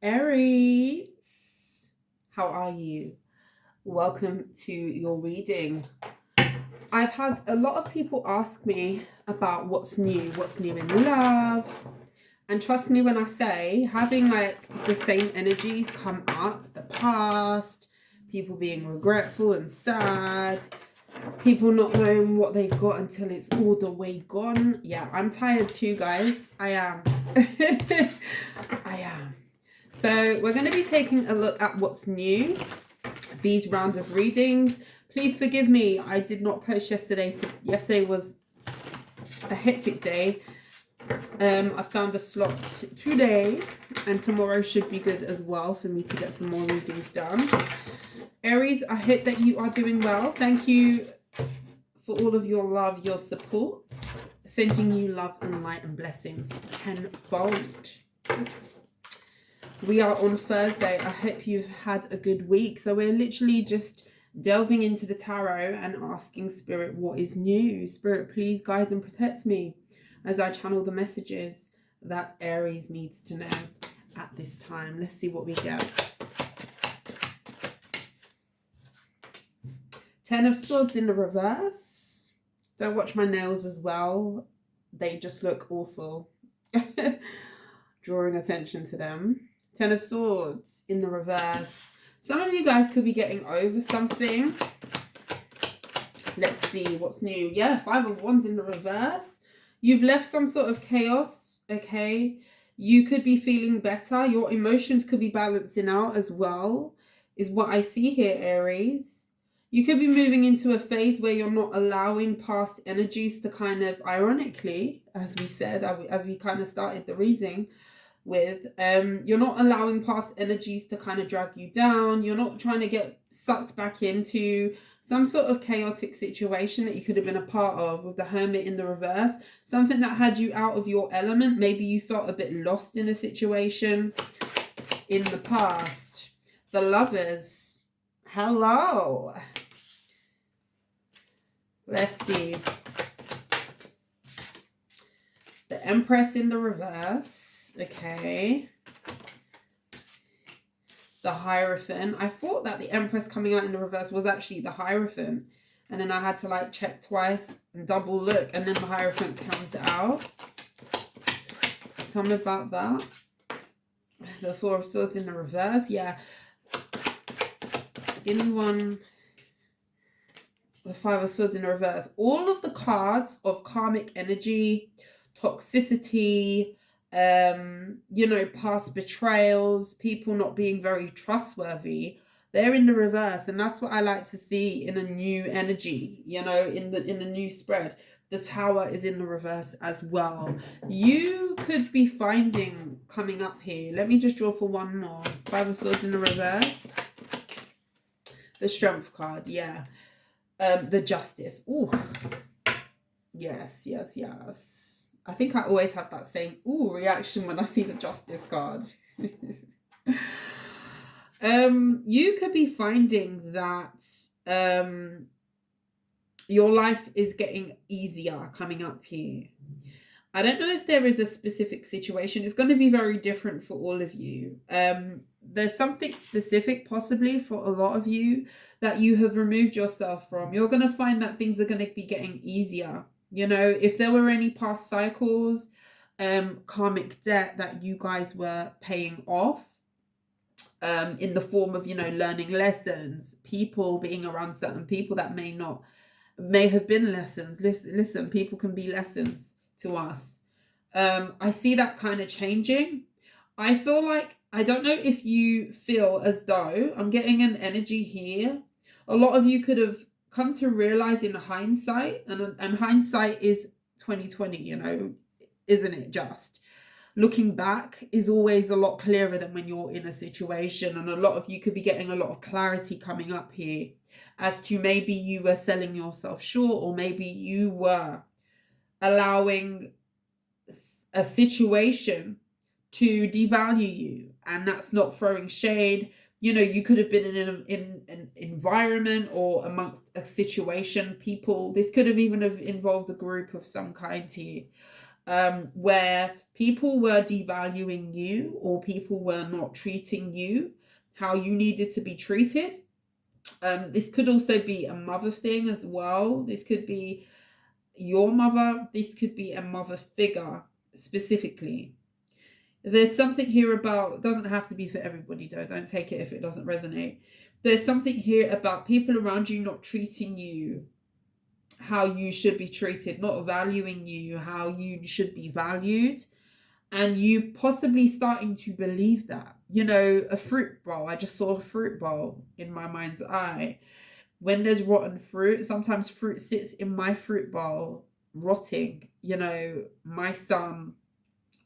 Aries, how are you? Welcome to your reading. I've had a lot of people ask me about what's new in love. And trust me when I say, having like the same energies come up, the past, people being regretful and sad, people not knowing what they've got until it's all the way gone. Yeah, I'm tired too, guys. I am. I am. So we're going to be taking a look at what's new, these round of readings. Please forgive me, I did not post yesterday. Yesterday was a hectic day. I found a slot today, and tomorrow should be good as well for me to get some more readings done. Aries, I hope that you are doing well. Thank you for all of your love, your support. Sending you love and light and blessings tenfold. We are on Thursday. I hope you've had a good week. So we're literally just delving into the tarot and asking Spirit what is new. Spirit, please guide and protect me as I channel the messages that Aries needs to know at this time. Let's see what we get. 10 of Swords in the reverse. Don't watch my nails as well. They just look awful. Drawing attention to them. 10 of Swords in the reverse. Some of you guys could be getting over something. Let's see what's new. Yeah, 5 of Wands in the reverse. You've left some sort of chaos, okay? You could be feeling better. Your emotions could be balancing out as well, is what I see here, Aries. You could be moving into a phase where you're not allowing past energies to kind of, ironically, as we said, as we kind of started the reading with, you're not allowing past energies to kind of drag you down. You're not trying to get sucked back into some sort of chaotic situation that you could have been a part of with the Hermit in the reverse. Something that had you out of your element. Maybe you felt a bit lost in a situation in the past. The Lovers. Hello. Let's see. The Empress in the reverse. Okay. The Hierophant. I thought that the Empress coming out in the reverse was actually the Hierophant. And then I had to like check twice and double look. And then the Hierophant comes out. Tell me about that. The Four of Swords in the reverse. Yeah. Give me one. The Five of Swords in the reverse. All of the cards of karmic energy, toxicity, past betrayals, people not being very trustworthy, they're in the reverse. And that's what I like to see in a new energy, in the new spread. The Tower is in the reverse as well. You could be finding coming up here. Let me just draw for one more. Five of Swords in the reverse. The Strength card, yeah. The Justice. Ooh. Yes. I think I always have that same reaction when I see the Justice card. You could be finding that your life is getting easier coming up here. I don't know if there is a specific situation. It's going to be very different for all of you. There's something specific possibly for a lot of you that you have removed yourself from. You're going to find that things are going to be getting easier. If there were any past cycles, karmic debt that you guys were paying off, in the form of, learning lessons, people being around certain people that may have been lessons. Listen, people can be lessons to us. I see that kind of changing. I feel like, I don't know if you feel as though, I'm getting an energy here. A lot of you could have come to realize in hindsight, and hindsight is 2020, isn't it? Just looking back is always a lot clearer than when you're in a situation. And a lot of you could be getting a lot of clarity coming up here as to maybe you were selling yourself short, or maybe you were allowing a situation to devalue you. And that's not throwing shade. You could have been in an environment or amongst a situation, people. This could have even involved a group of some kind here. where people were devaluing you, or people were not treating you how you needed to be treated. This could also be a mother thing as well. This could be your mother. This could be a mother figure specifically. There's something here about, doesn't have to be for everybody though, don't take it if it doesn't resonate. There's something here about people around you not treating you how you should be treated, not valuing you how you should be valued, and you possibly starting to believe that. You know, a fruit bowl, I just saw a fruit bowl in my mind's eye. When there's rotten fruit, sometimes fruit sits in my fruit bowl rotting. You know, my son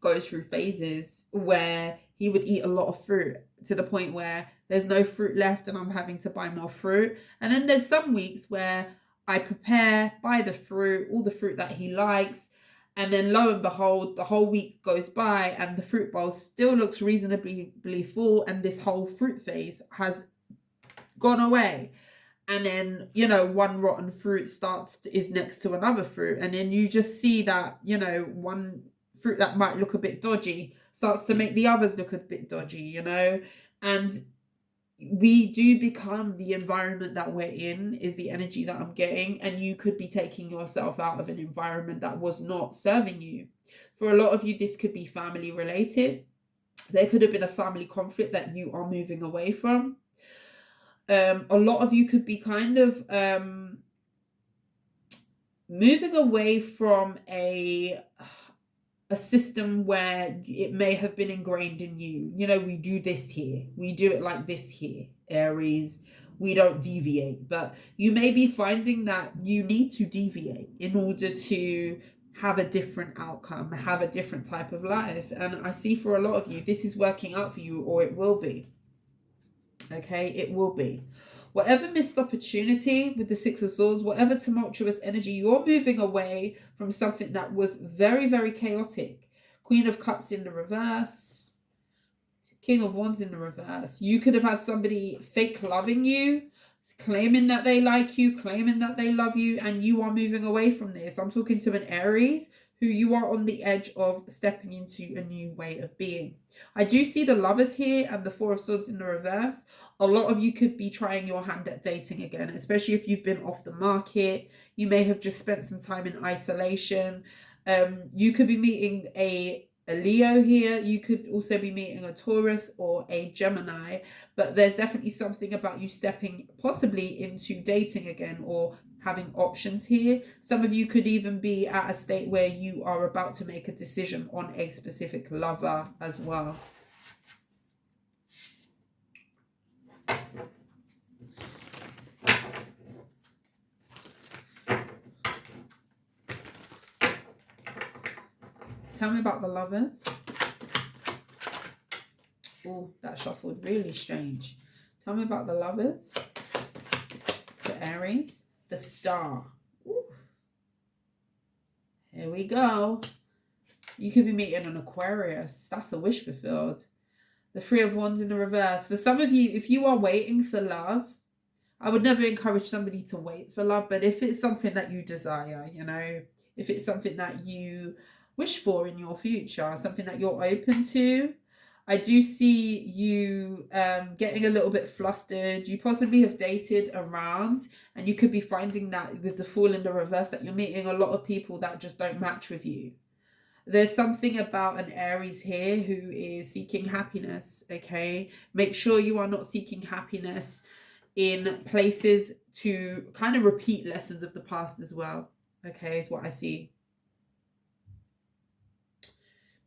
goes through phases where he would eat a lot of fruit to the point where there's no fruit left and I'm having to buy more fruit. And then there's some weeks where I prepare, buy the fruit, all the fruit that he likes, and then lo and behold, the whole week goes by and the fruit bowl still looks reasonably full, and this whole fruit phase has gone away. And then, you know, one rotten fruit is next to another fruit, and then you just see that, you know, one fruit that might look a bit dodgy starts to make the others look a bit dodgy, you know. And we do become the environment that we're in, is the energy that I'm getting. And you could be taking yourself out of an environment that was not serving you. For a lot of you, this could be family related. There could have been a family conflict that you are moving away from. A lot of you could be kind of moving away from a system where it may have been ingrained in you. You know, we do this here, we do it like this here, Aries, we don't deviate. But you may be finding that you need to deviate in order to have a different outcome, have a different type of life. And I see for a lot of you, this is working out for you, or it will be. Okay, it will be. Whatever missed opportunity with the Six of Swords, whatever tumultuous energy, you're moving away from something that was very, very chaotic. Queen of Cups in the reverse. King of Wands in the reverse. You could have had somebody fake loving you, claiming that they like you, claiming that they love you, and you are moving away from this. I'm talking to an Aries who you are on the edge of stepping into a new way of being. I do see the Lovers here and the Four of Swords in the reverse. A lot of you could be trying your hand at dating again, especially if you've been off the market. You may have just spent some time in isolation. You could be meeting a Leo here. You could also be meeting a Taurus or a Gemini. But there's definitely something about you stepping possibly into dating again, or having options here. Some of you could even be at a state where you are about to make a decision on a specific lover as well. Tell me about the Lovers. Oh, that shuffled really strange. Tell me about the Lovers. The Aries. The Star. Ooh. Here we go. You could be meeting an Aquarius. That's a wish fulfilled. The Three of Wands in the reverse. For some of you, if you are waiting for love, I would never encourage somebody to wait for love, but if it's something that you desire, you know, if it's something that you wish for in your future, something that you're open to, I do see you getting a little bit flustered. You possibly have dated around, and you could be finding that with the Fool in the reverse that you're meeting a lot of people that just don't match with you. There's something about an Aries here who is seeking happiness, okay? Make sure you are not seeking happiness in places to kind of repeat lessons of the past as well, okay, is what I see.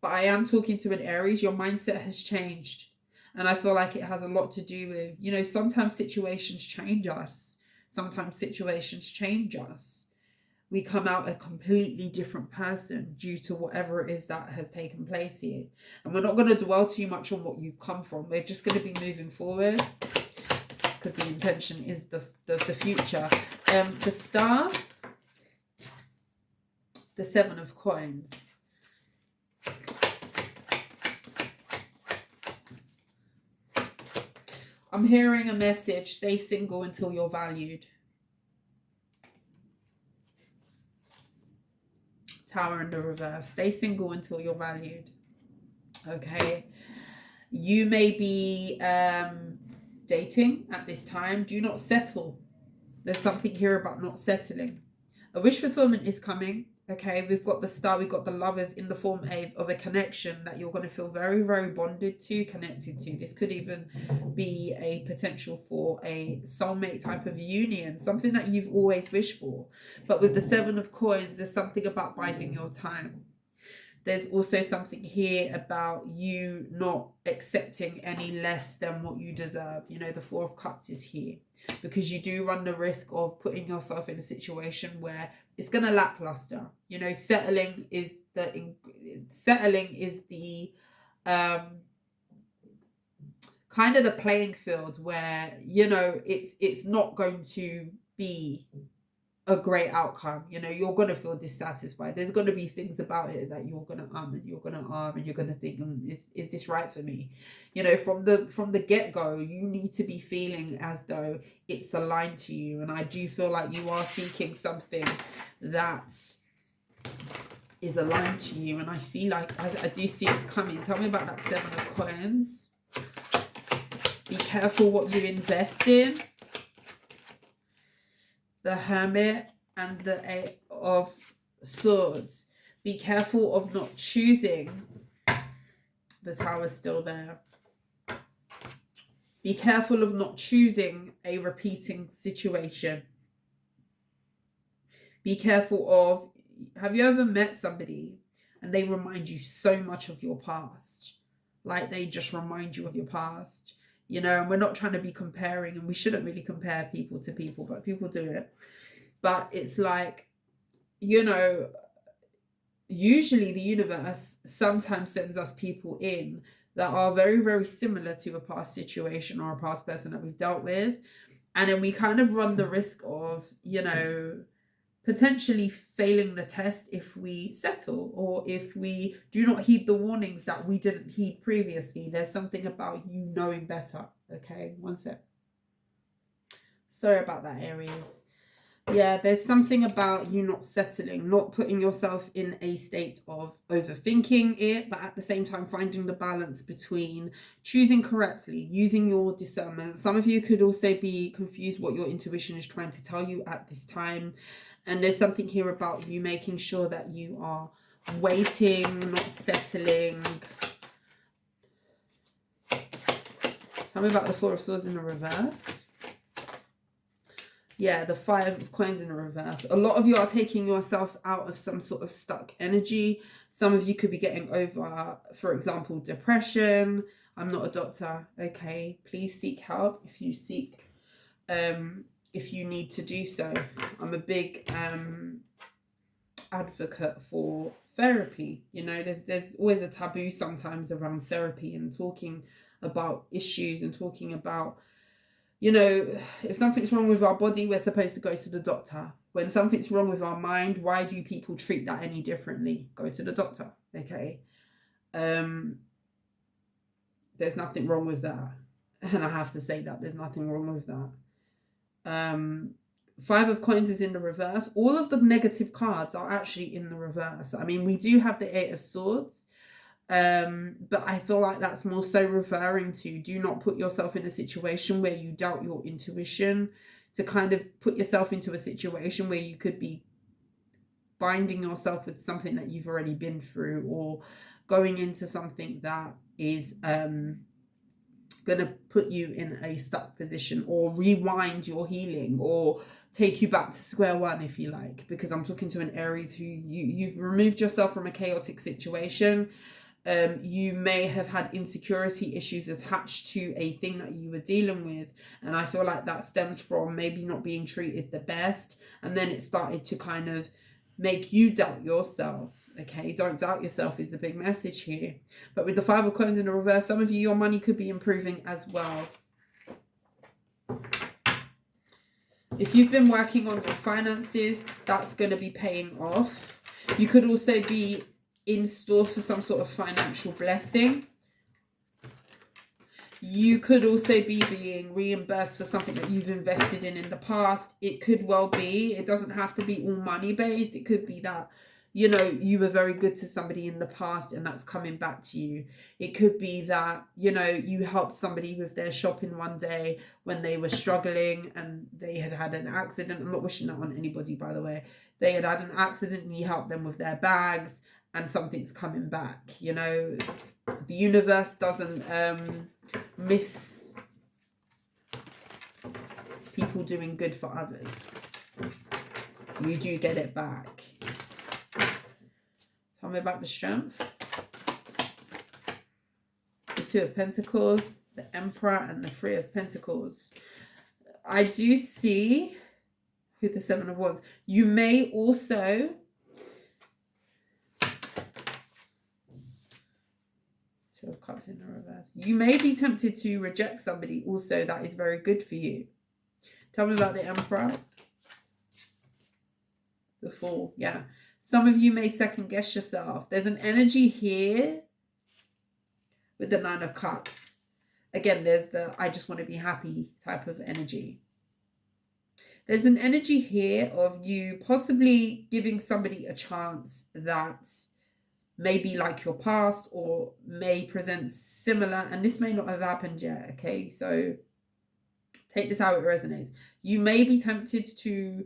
But I am talking to an Aries. Your mindset has changed. And I feel like it has a lot to do with, you know, sometimes situations change us. Sometimes situations change us. We come out a completely different person due to whatever it is that has taken place here. And we're not going to dwell too much on what you've come from. We're just going to be moving forward, because the intention is the future. The Star, the Seven of Coins. I'm hearing a message: stay single until you're valued. Tower in the reverse. Stay single until you're valued. Okay. You may be dating at this time. Do not settle. There's something here about not settling. A wish fulfillment is coming. Okay, we've got the star, we've got the lovers in the form of a connection that you're going to feel very, very bonded to, connected to. This could even be a potential for a soulmate type of union, something that you've always wished for. But with the 7 of coins, there's something about biding your time. There's also something here about you not accepting any less than what you deserve. You know, the 4 of Cups is here because you do run the risk of putting yourself in a situation where it's going to lackluster. You know, settling is the kind of the playing field where, you know, it's not going to be a great outcome. You know, you're going to feel dissatisfied. There's going to be things about it that you're going to and you're going to and you're going to think, is this right for me? You know, from the get-go, you need to be feeling as though it's aligned to you. And I do feel like you are seeking something that is aligned to you. And I see, like, I do see it's coming. Tell me about that 7 of coins. Be careful what you invest in. The Hermit and the 8 of Swords. Be careful of not choosing. The Tower's still there. Be careful of not choosing a repeating situation. Be careful of, have you ever met somebody and they remind you so much of your past? Like, they just remind you of your past. You know, and we're not trying to be comparing, and we shouldn't really compare people to people, but people do it. But it's like, you know, usually the universe sometimes sends us people in that are very, very similar to a past situation or a past person that we've dealt with. And then we kind of run the risk of, you know, potentially failing the test if we settle or if we do not heed the warnings that we didn't heed previously. There's something about you knowing better. Okay, one sec. Sorry about that, Aries. Yeah, there's something about you not settling, not putting yourself in a state of overthinking it, but at the same time finding the balance between choosing correctly, using your discernment. Some of you could also be confused what your intuition is trying to tell you at this time. And there's something here about you making sure that you are waiting, not settling. Tell me about the 4 of Swords in the reverse. Yeah, the 5 of Coins in the reverse. A lot of you are taking yourself out of some sort of stuck energy. Some of you could be getting over, for example, depression. I'm not a doctor. Okay, please seek help if you seek if you need to do so. I'm a big advocate for therapy. You know, there's always a taboo sometimes around therapy and talking about issues and talking about, you know, if something's wrong with our body, we're supposed to go to the doctor. When something's wrong with our mind, why do people treat that any differently? Go to the doctor. Okay. There's nothing wrong with that. And I have to say that there's nothing wrong with that. 5 of Coins is in the reverse. All of the negative cards are actually in the reverse. I mean, we do have the 8 of Swords, but I feel like that's more so referring to, do not put yourself in a situation where you doubt your intuition, to kind of put yourself into a situation where you could be binding yourself with something that you've already been through, or going into something that is going to put you in a stuck position, or rewind your healing, or take you back to square one, if you like, because I'm talking to an Aries who you've removed yourself from a chaotic situation. You may have had insecurity issues attached to a thing that you were dealing with, and I feel like that stems from maybe not being treated the best, and then it started to kind of make you doubt yourself. Okay, don't doubt yourself is the big message here. But with the 5 of Coins in the reverse, some of you, your money could be improving as well. If you've been working on your finances, that's going to be paying off. You could also be in store for some sort of financial blessing. You could also be being reimbursed for something that you've invested in the past. It could well be, it doesn't have to be all money based. It could be that you know, you were very good to somebody in the past and that's coming back to you. It could be that, you know, you helped somebody with their shopping one day when they were struggling and they had had an accident. I'm not wishing that on anybody, by the way. They had had an accident and you helped them with their bags and something's coming back. You know, the universe doesn't miss people doing good for others. You do get it back. Tell me about the Strength. The Two of Pentacles, the Emperor, and the Three of Pentacles. I do see who the Seven of Wands. You may also... Two of Cups in the reverse. You may be tempted to reject somebody also that is very good for you. Tell me about the Emperor. The Fool, yeah. Some of you may second guess yourself. There's an energy here with the Nine of Cups. Again, there's the I just want to be happy type of energy. There's an energy here of you possibly giving somebody a chance that may be like your past or may present similar, and this may not have happened yet, okay? So take this how it resonates. You may be tempted to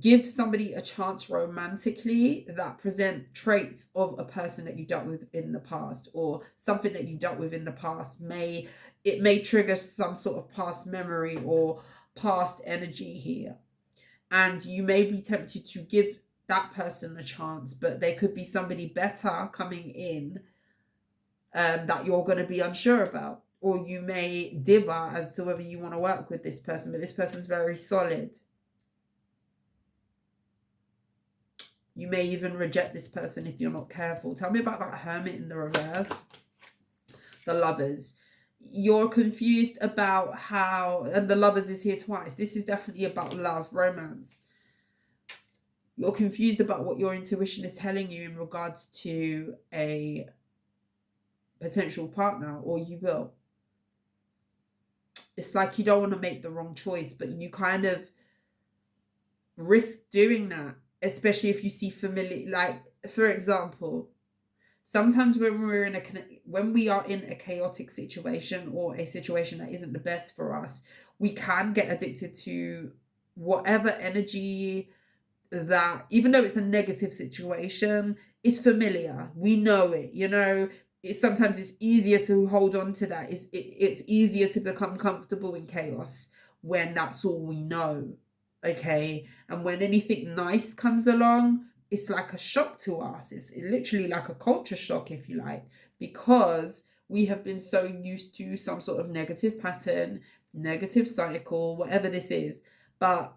give somebody a chance romantically that present traits of a person that you dealt with in the past, or something that you dealt with in the past. It may trigger some sort of past memory or past energy here, and you may be tempted to give that person a chance, but there could be somebody better coming in that you're going to be unsure about, or you may differ as to whether you want to work with this person, but this person's very solid. You may even reject this person if you're not careful. Tell me about that Hermit in the reverse. The Lovers. You're confused about how... And the Lovers is here twice. This is definitely about love, romance. You're confused about what your intuition is telling you in regards to a potential partner, or you will. It's like you don't want to make the wrong choice, but you kind of risk doing that. Especially if you see familiar, like, for example, sometimes when we are in a chaotic situation or a situation that isn't the best for us, we can get addicted to whatever energy that, even though it's a negative situation, is familiar. We know it, you know. Sometimes it's easier to hold on to that. It's easier to become comfortable in chaos when that's all we know. Okay, and when anything nice comes along, it's like a shock to us. It's literally like a culture shock, if you like, because we have been so used to some sort of negative pattern, negative cycle, whatever this is. But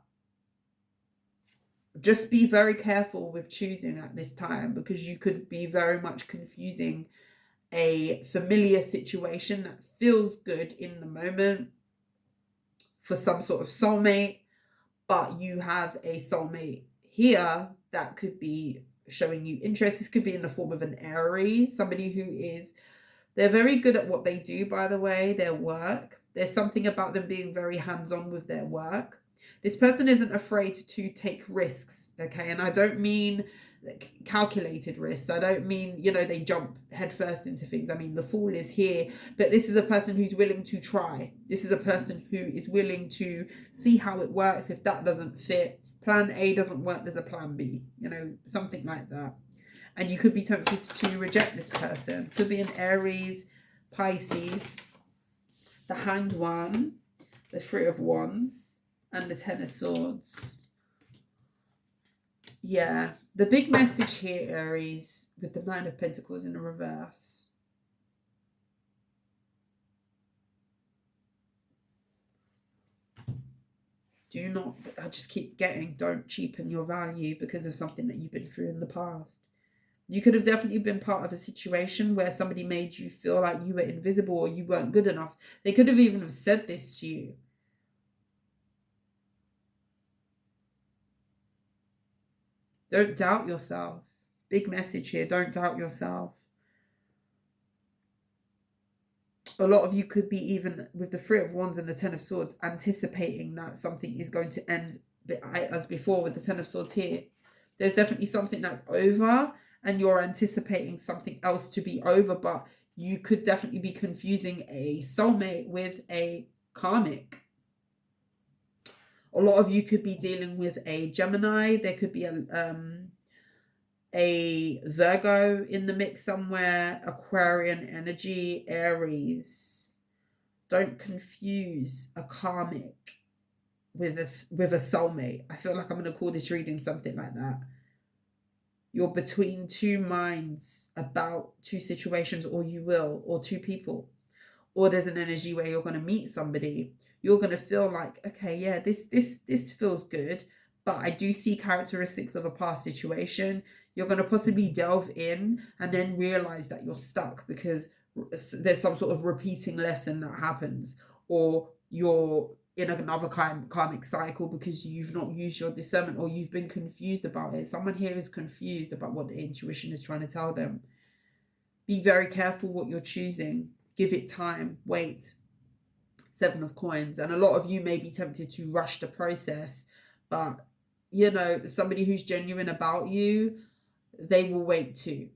just be very careful with choosing at this time, because you could be very much confusing a familiar situation that feels good in the moment for some sort of soulmate. But you have a soulmate here that could be showing you interest. This could be in the form of an Aries, somebody who is, they're very good at what they do, by the way, their work. There's something about them being very hands-on with their work. This person isn't afraid to take risks, okay? And I don't mean calculated risks. I don't mean, you know, they jump headfirst into things. I mean, the Fool is here, but this is a person who's willing to try. This is a person who is willing to see how it works. If that doesn't fit, plan A doesn't work, there's a plan B, you know, something like that. And you could be tempted to reject this person. Could be an Aries, Pisces, the Hanged One, the Three of Wands, and the Ten of Swords. Yeah, the big message here, Aries, with the Nine of Pentacles in the reverse. Do not, I just keep getting, don't cheapen your value because of something that you've been through in the past. You could have definitely been part of a situation where somebody made you feel like you were invisible or you weren't good enough. They could have even have said this to you. Don't doubt yourself. Big message here. Don't doubt yourself. A lot of you could be, even with the Three of Wands and the Ten of Swords, anticipating that something is going to end as before with the Ten of Swords here. There's definitely something that's over and you're anticipating something else to be over, but you could definitely be confusing a soulmate with a karmic. A lot of you could be dealing with a Gemini. There could be a Virgo in the mix somewhere, Aquarian energy, Aries. Don't confuse a karmic with a soulmate. I feel like I'm going to call this reading something like that. You're between two minds about two situations, or two people. Or there's an energy where you're going to meet somebody. You're going to feel like, okay, yeah, this feels good, but I do see characteristics of a past situation. You're going to possibly delve in and then realize that you're stuck because there's some sort of repeating lesson that happens, or you're in another karmic cycle because you've not used your discernment, or you've been confused about it. Someone here is confused about what the intuition is trying to tell them. Be very careful what you're choosing. Give it time. Wait. 7 of Coins. And a lot of you may be tempted to rush the process, but you know, somebody who's genuine about you, they will wait too.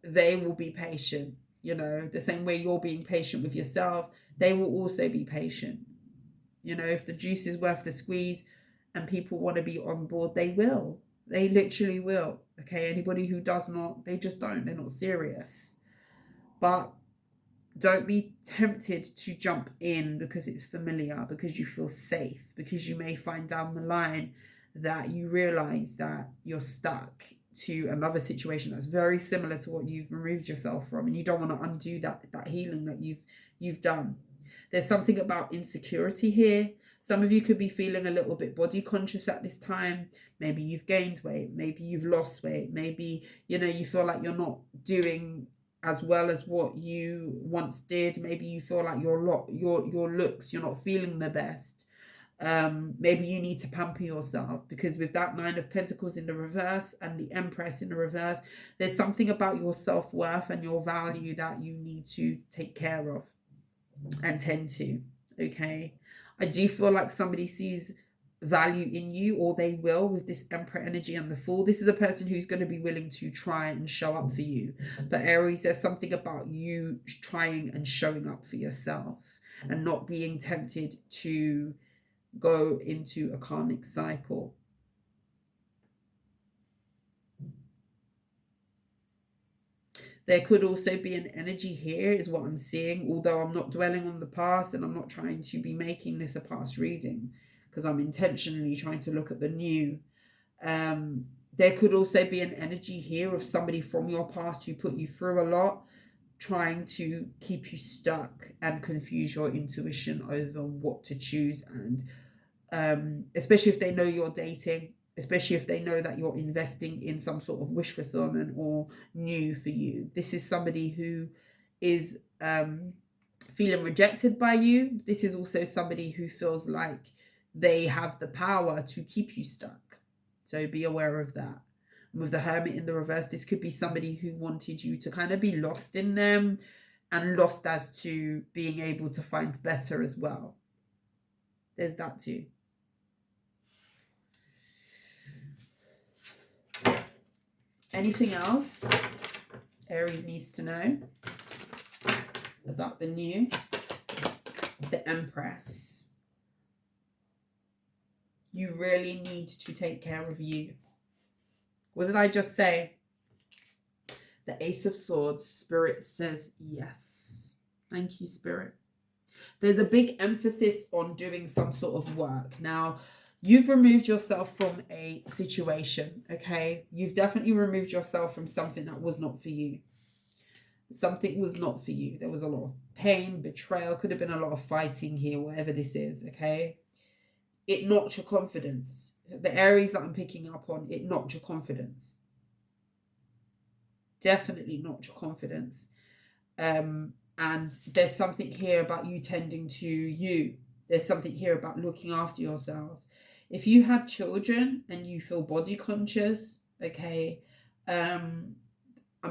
They will be patient. You know, the same way you're being patient with yourself, they will also be patient. You know, if the juice is worth the squeeze and people want to be on board, they will. They literally will. Okay, anybody who does not, they just don't. They're not serious. But don't be tempted to jump in because it's familiar, because you feel safe, because you may find down the line that you realize that you're stuck to another situation that's very similar to what you've removed yourself from, and you don't want to undo that healing that you've done. There's something about insecurity here. Some of you could be feeling a little bit body conscious at this time. Maybe you've gained weight, maybe you've lost weight, maybe, you know, you feel like you're not doing as well as what you once did. Maybe you feel like your looks, you're not feeling the best. Maybe you need to pamper yourself, because with that 9 of Pentacles in the reverse and the Empress in the reverse, there's something about your self-worth and your value that you need to take care of and tend to. Okay, I do feel like somebody sees value in you, or they will, with this Emperor energy and the Fool. This is a person who's going to be willing to try and show up for you. But Aries, there's something about you trying and showing up for yourself and not being tempted to go into a karmic cycle. There could also be an energy here, is what I'm seeing, although I'm not dwelling on the past and I'm not trying to be making this a past reading, because I'm intentionally trying to look at the new. There could also be an energy here of somebody from your past who put you through a lot, trying to keep you stuck and confuse your intuition over what to choose. And especially if they know you're dating, especially if they know that you're investing in some sort of wish fulfillment or new for you. This is somebody who is feeling rejected by you. This is also somebody who feels like they have the power to keep you stuck. So be aware of that. And with the Hermit in the reverse, this could be somebody who wanted you to kind of be lost in them, and lost as to being able to find better as well. There's that too. Anything else Aries needs to know about the new? The Empress. You really need to take care of you. What did I just say? The Ace of Swords. Spirit says yes. Thank you, Spirit. There's a big emphasis on doing some sort of work. Now, you've removed yourself from a situation, okay? You've definitely removed yourself from something that was not for you. Something was not for you. There was a lot of pain, betrayal, could have been a lot of fighting here, whatever this is, okay? It knocked your confidence. The Aries that I'm picking up on, it knocked your confidence. Definitely knocked your confidence. And there's something here about you tending to you. There's something here about looking after yourself. If you had children and you feel body conscious, okay, I'm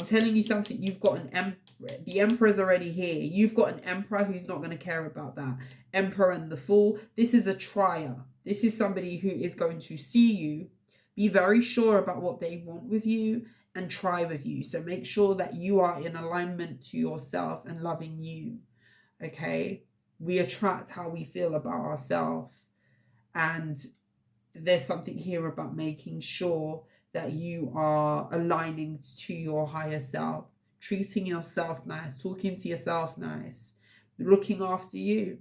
telling you something. You've got an emperor. The emperor's already here. You've got an emperor who's not going to care about that. Emperor and the Fool. This is a trier. This is somebody who is going to see you Be very sure about what they want with you and try with you. So make sure that you are in alignment to yourself and loving you. Okay? We attract how we feel about ourselves. And there's something here about making sure that you are aligning to your higher self, treating yourself nice, talking to yourself nice, looking after you.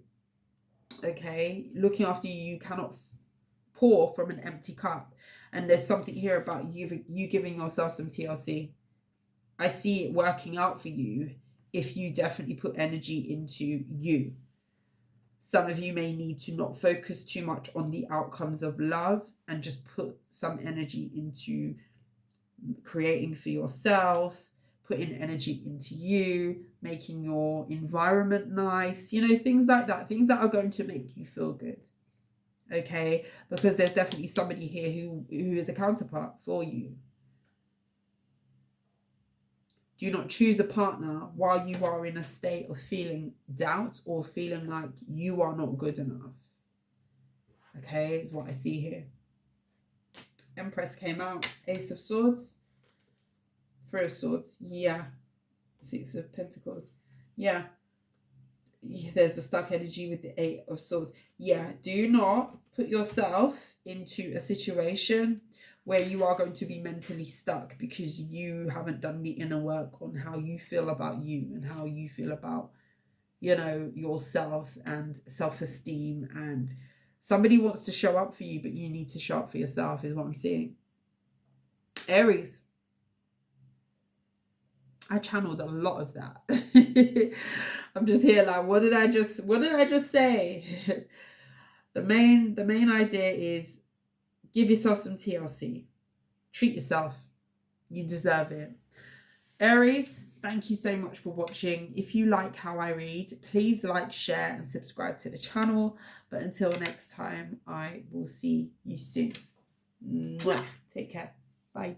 Okay? Looking after you. You cannot pour from an empty cup. And there's something here about you giving yourself some TLC. I see it working out for you if you definitely put energy into you. Some of you may need to not focus too much on the outcomes of love and just put some energy into creating for yourself, putting energy into you, making your environment nice, you know, things like that, things that are going to make you feel good. Okay, because there's definitely somebody here who is a counterpart for you. Do not choose a partner while you are in a state of feeling doubt or feeling like you are not good enough. Okay, is what I see here. Empress came out. Ace of Swords. Three of Swords. Yeah. Six of Pentacles. Yeah. There's the stuck energy with the Eight of Swords. Yeah, do not put yourself into a situation where you are going to be mentally stuck because you haven't done the inner work on how you feel about you and how you feel about, you know, yourself and self-esteem. And somebody wants to show up for you, but you need to show up for yourself is what I'm seeing. Aries. I channeled a lot of that. I'm just here like, what did I just say? The main idea is give yourself some TLC. Treat yourself. You deserve it. Aries, thank you so much for watching. If you like how I read, please like, share, and subscribe to the channel. But until next time, I will see you soon. Mwah. Take care. Bye.